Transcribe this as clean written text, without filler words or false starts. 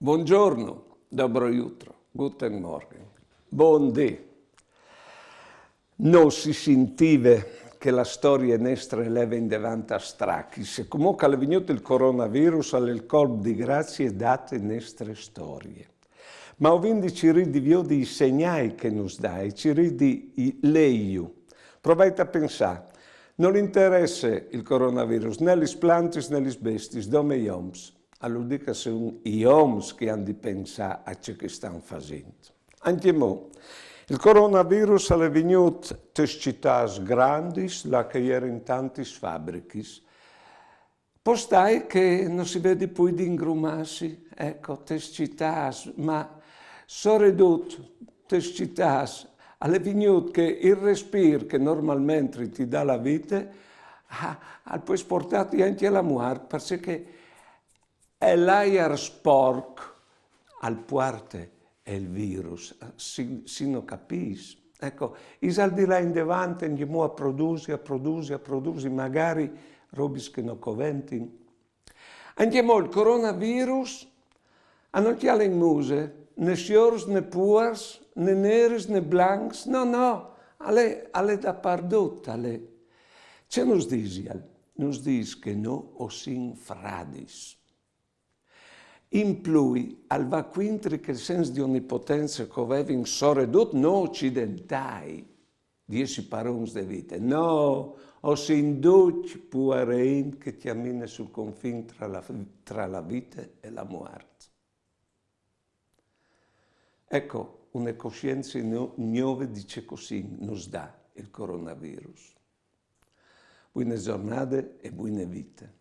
Buongiorno, dobro jutro, guten Morgen, buon dì. Non si sentiva che la storia nostra leva in davanti a stracchi, comunque è venuto il coronavirus al colpo di grazie date nostre storie. Ma quindi ci ridi di segnali che nos dai, ci ridi leiu. Provate a pensare, non interessa il coronavirus, né gli plantis né gli bestis, dove gli oms. Allora dica sono gli oms che hanno di pensare a ciò che stanno facendo. Anche mo, il coronavirus è venuto in città grandi, là che erano tante fabbriche. Postai che non si vede più di ingrumarsi, ecco, in città, ma soprattutto in città, è venuto che il respiro che normalmente ti dà la vita, ha poi portato anche alla morte, perché è l'aria sporca al parte è il virus, si non capisce. Ecco, i saldi là in davanti, andiamo a produrre, magari robe che non convengono. Andiamo il coronavirus, non c'è in muse, né sciors, né puars, né neres, né blancs, no, alle dappertutto, alle. C'è nos dice? Nos dice che no o sin fradis. In più, al va quintri che il senso di onnipotenza che avevano soprattutto noi occidentali, 10 parons di vita, no, o si induce puarein che ti ammina sul confine tra la vita e la morte. Ecco, una coscienza nuova dice così, nos dà il coronavirus. Buone giornate e buone vite.